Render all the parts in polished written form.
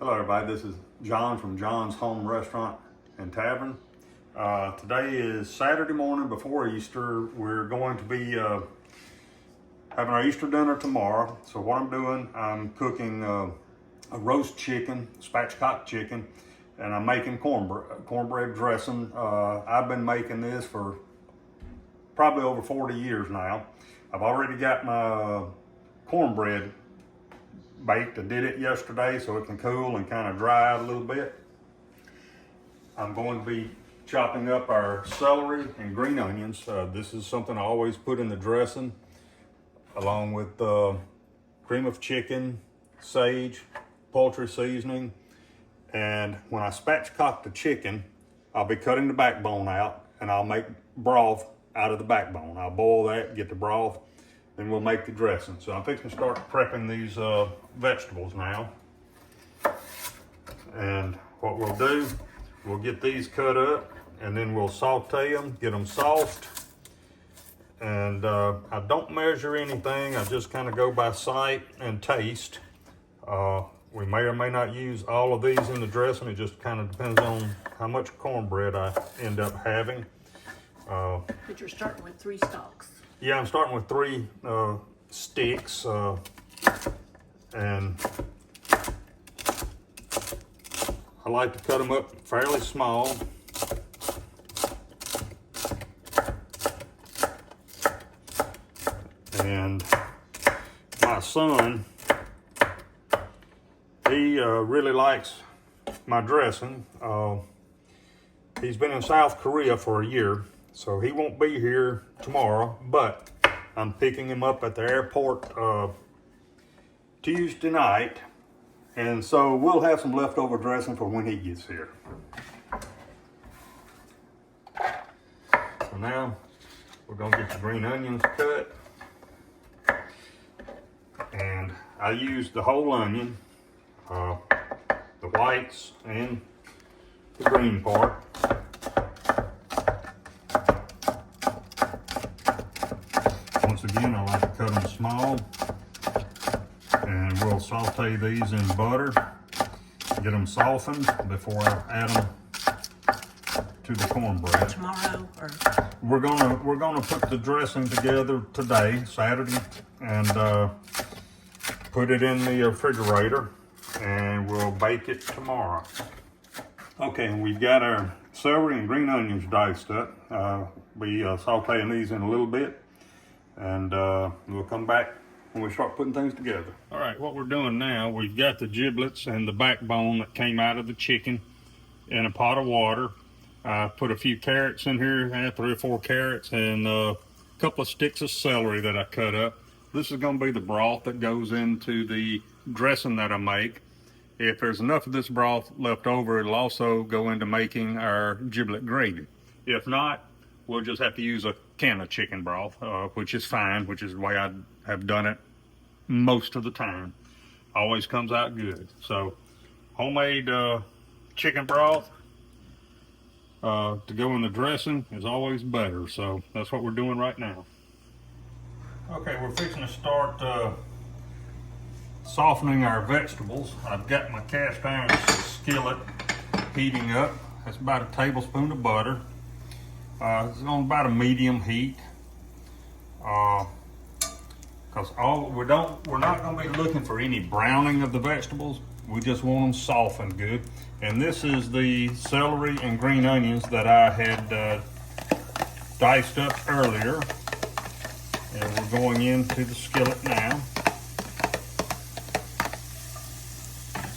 Hello everybody, this is John from John's Home Restaurant and Tavern. Today is Saturday morning before Easter. We're going to be having our Easter dinner tomorrow. So what I'm doing, I'm cooking a roast chicken, spatchcock chicken, and I'm making cornbread dressing. I've been making this for probably over 40 years now. I've already got my cornbread baked. I did it yesterday so it can cool and kind of dry out a little bit. I'm going to be chopping up our celery and green onions. This is something I always put in the dressing along with cream of chicken, sage, poultry seasoning, and when I spatchcock the chicken, I'll be cutting the backbone out and I'll make broth out of the backbone. I'll boil that, get the broth, then we'll make the dressing. So I'm fixing to start prepping these vegetables now. And what we'll do, we'll get these cut up and then we'll saute them, get them soft. And I don't measure anything, I just kind of go by sight and taste. We may or may not use all of these in the dressing. It just kind of depends on how much cornbread I end up having. But you're starting with 3 stalks. Yeah, I'm starting with 3 sticks, and I like to cut them up fairly small. And my son, he really likes my dressing. He's been in South Korea for a year, so he won't be here tomorrow, but I'm picking him up at the airport Tuesday night, and so we'll have some leftover dressing for when he gets here. So now we're gonna get the green onions cut, and I use the whole onion, the whites and the green part. Once again, I like to cut them small, and we'll saute these in butter, get them softened before I add them to the cornbread. Tomorrow, or We're gonna put the dressing together today, Saturday, and put it in the refrigerator, and we'll bake it tomorrow. Okay, and we've got our celery and green onions diced up. Be sauteing these in a little bit, and we'll come back when we start putting things together. All right, what we're doing now, we've got the giblets and the backbone that came out of the chicken in a pot of water. I put a few carrots in here, 3 or 4 carrots, and a couple of sticks of celery that I cut up. This is going to be the broth that goes into the dressing that I make. If there's enough of this broth left over, it'll also go into making our giblet gravy. If not, we'll just have to use a can of chicken broth, which is fine, which is the way I have done it most of the time. Always comes out good. So homemade chicken broth to go in the dressing is always better. So that's what we're doing right now. Okay, we're fixing to start softening our vegetables. I've got my cast iron skillet heating up. That's about a tablespoon of butter. It's on about a medium heat. Because we're not going to be looking for any browning of the vegetables. We just want them softened good. And this is the celery and green onions that I had diced up earlier. And we're going into the skillet now.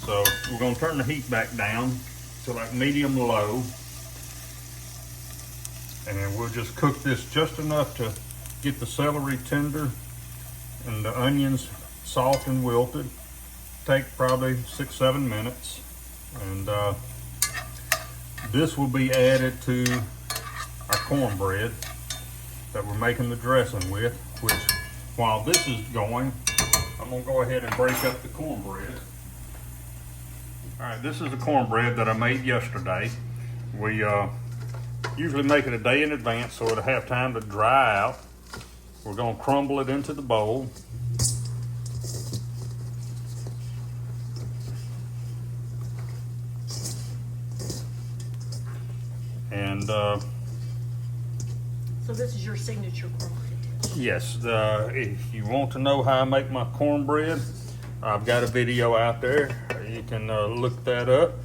So we're going to turn the heat back down to like medium low. And we'll just cook this just enough to get the celery tender and the onions soft and wilted. Take probably 6-7 minutes. And this will be added to our cornbread that we're making the dressing with, which while this is going, I'm gonna go ahead and break up the cornbread. All right, this is the cornbread that I made yesterday. We usually make it a day in advance so it'll have time to dry out. We're gonna crumble it into the bowl. And So this is your signature cornbread dish. yes, if you want to know how I make my cornbread, I've got a video out there. You can look that up.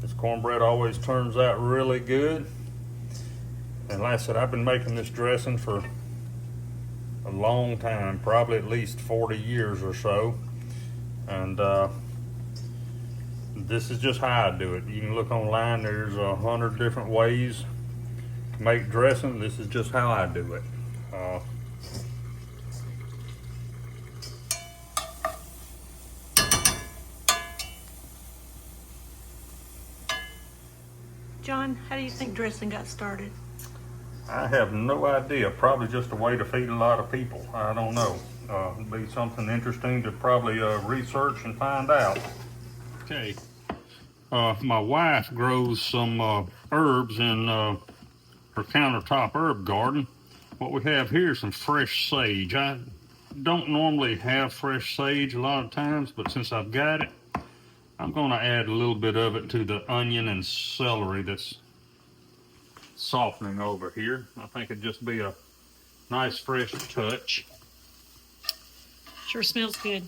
This cornbread always turns out really good. And like I said, I've been making this dressing for a long time, probably at least 40 years or so. And this is just how I do it. You can look online, there's 100 different ways to make dressing. This is just how I do it. John, how do you think dressing got started? I have no idea. Probably just a way to feed a lot of people. I don't know. It'd be something interesting to probably research and find out. Okay. My wife grows some herbs in her countertop herb garden. What we have here is some fresh sage. I don't normally have fresh sage a lot of times, but since I've got it, I'm going to add a little bit of it to the onion and celery that's softening over here. I think it'd just be a nice fresh touch. Sure smells good.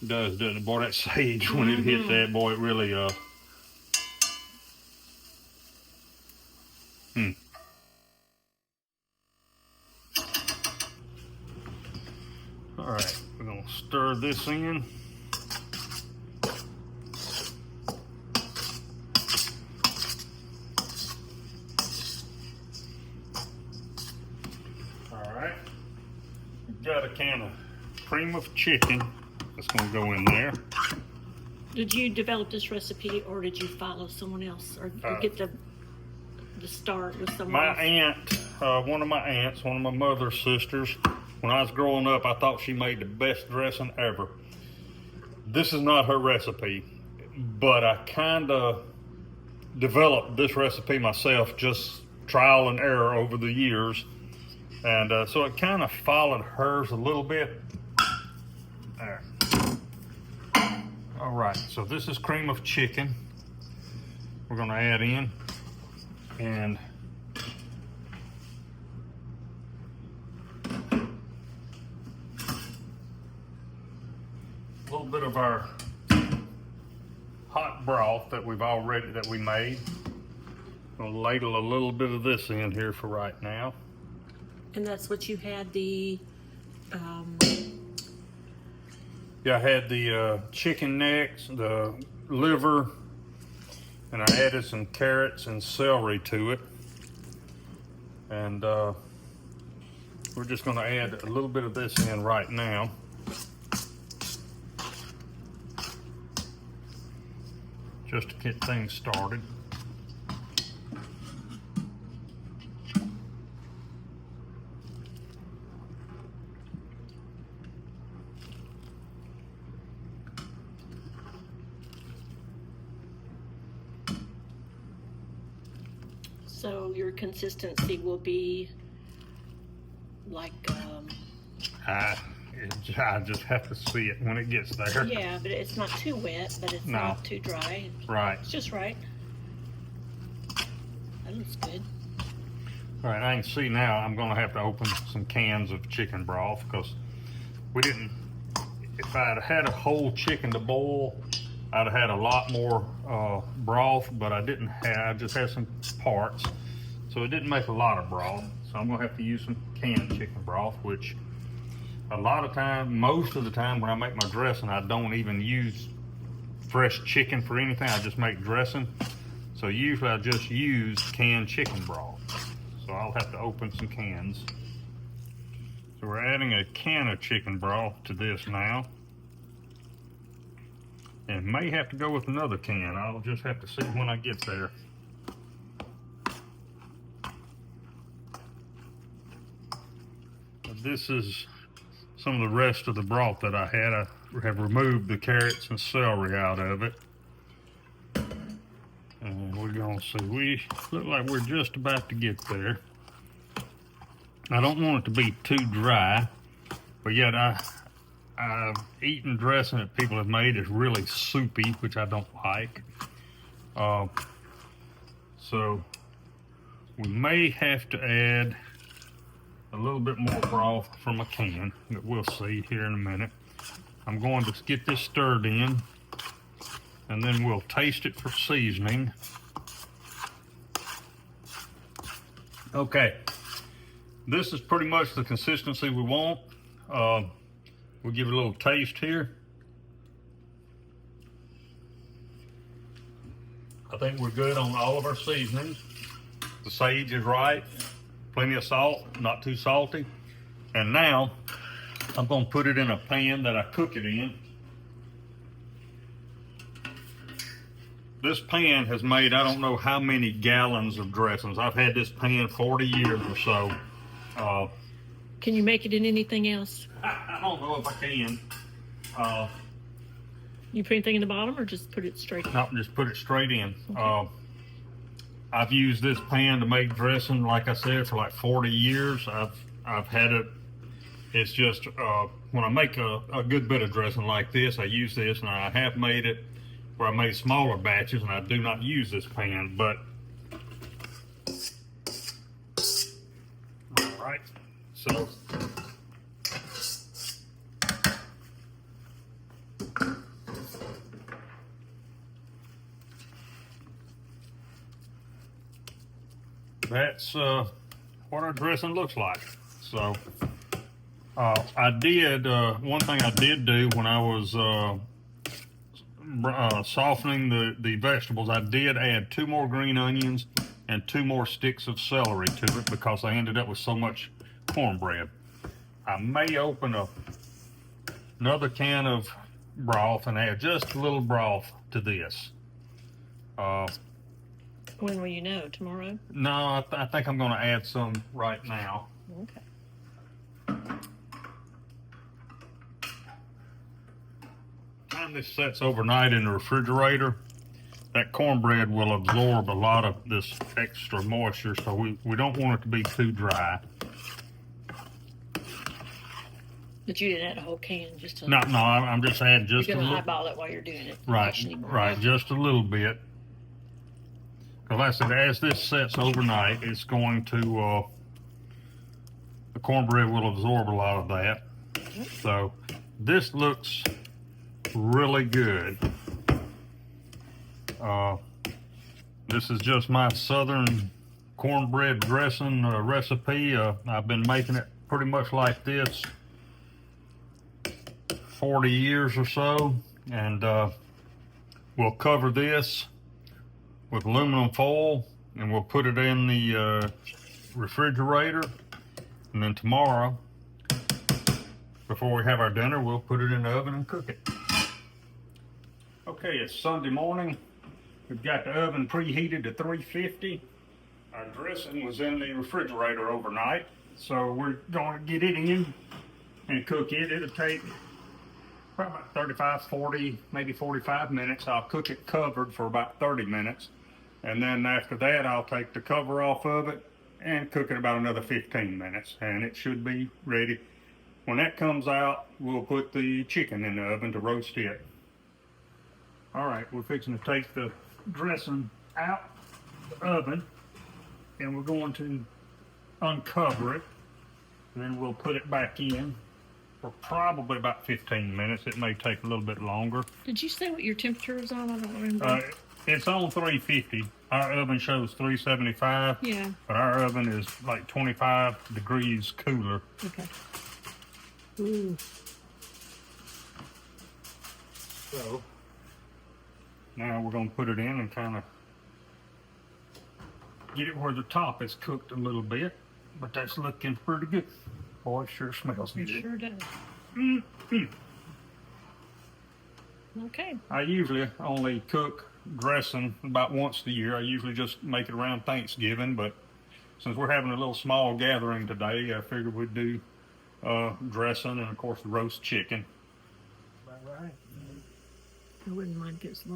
It does, doesn't it? Boy, that sage, when it hit that, boy, it really, All right, we're gonna stir this in. All right, we've got a can of cream of chicken that's gonna go in there. Did you develop this recipe, or did you follow someone else, or get the start with someone My else? aunt, one of my aunts, one of my mother's sisters, when I was growing up, I thought she made the best dressing ever. This is not her recipe, but I kind of developed this recipe myself, just trial and error over the years. And so it kind of followed hers a little bit. There. All right, so this is cream of chicken we're gonna add in. And a little bit of our hot broth that we made. I'll ladle a little bit of this in here for right now. And that's what you had the, Yeah, I had the chicken necks, the liver, and I added some carrots and celery to it. And we're just gonna add a little bit of this in right now. Just to get things started. so your consistency will be like, I just have to see it when it gets there. yeah, but it's not too wet, but it's No. not too dry. Right. It's just right. That looks good. All right, I can see now I'm gonna have to open some cans of chicken broth because we didn't, if I'd had a whole chicken to boil, I'd have had a lot more broth, but I didn't have, I just had some parts. So it didn't make a lot of broth. So I'm gonna have to use some canned chicken broth, which a lot of time, most of the time when I make my dressing, I don't even use fresh chicken for anything. I just make dressing. So usually I just use canned chicken broth. So I'll have to open some cans. So we're adding a can of chicken broth to this now. And may have to go with another can. I'll just have to see when I get there. This is some of the rest of the broth that I had. I have removed the carrots and celery out of it. And we're gonna see, we look like we're just about to get there. I don't want it to be too dry, but yet I've eaten dressing that people have made is really soupy, which I don't like. So we may have to add a little bit more broth from a can, but we'll see here in a minute. I'm going to get this stirred in, and then we'll taste it for seasoning. Okay, this is pretty much the consistency we want. We'll give it a little taste here. I think we're good on all of our seasonings. The sage is right, plenty of salt, not too salty. And now I'm gonna put it in a pan that I cook it in. This pan has made I don't know how many gallons of dressings. I've had this pan 40 years or so. Can you make it in anything else? I don't know if I can. You put anything in the bottom or just put it straight in? No, just put it straight in. Okay. I've used this pan to make dressing, like I said, for like 40 years. I've had it. It's just when I make a good bit of dressing like this, I use this, and I have made it where I made smaller batches, and I do not use this pan. But all right, so. That's what our dressing looks like. So I did, one thing I did do when I was softening the vegetables, I did add 2 more green onions and 2 more sticks of celery to it because I ended up with so much cornbread. I may open another can of broth and add just a little broth to this. When will you know? Tomorrow? No, I think I'm going to add some right now. Okay. Time this sets overnight in the refrigerator, that cornbread will absorb a lot of this extra moisture, so we don't want it to be too dry. But you didn't add a whole can, just a... No, I'm just adding just a You're going to little. eyeball it while you're doing it. Right, just a little bit. Because like I said, as this sets overnight, it's going to, the cornbread will absorb a lot of that. So this looks really good. This is just my southern cornbread dressing recipe. I've been making it pretty much like this 40 years or so, and we'll cover this with aluminum foil, and we'll put it in the refrigerator, and then tomorrow, before we have our dinner, we'll put it in the oven and cook it. Okay, it's Sunday morning. We've got the oven preheated to 350. Our dressing was in the refrigerator overnight, so we're going to get it in and cook it. It'll take probably about 35, 40, maybe 45 minutes. I'll cook it covered for about 30 minutes. And then after that, I'll take the cover off of it and cook it about another 15 minutes. And it should be ready. When that comes out, we'll put the chicken in the oven to roast it. All right, we're fixing to take the dressing out of the oven, and we're going to uncover it. And then we'll put it back in for probably about 15 minutes. It may take a little bit longer. Did you say what your temperature is on? I don't remember. It's on 350. Our oven shows 375. Yeah. But our oven is like 25 degrees cooler. Okay. Ooh. So now we're going to put it in and kind of get it where the top is cooked a little bit. But that's looking pretty good. Boy, it sure smells good. It sure does. Mm-hmm. Okay. I usually only cook dressing about once a year. I usually just make it around Thanksgiving, but since we're having a little small gathering today, I figured we'd do dressing and, of course, roast chicken. All right. I wouldn't mind getting some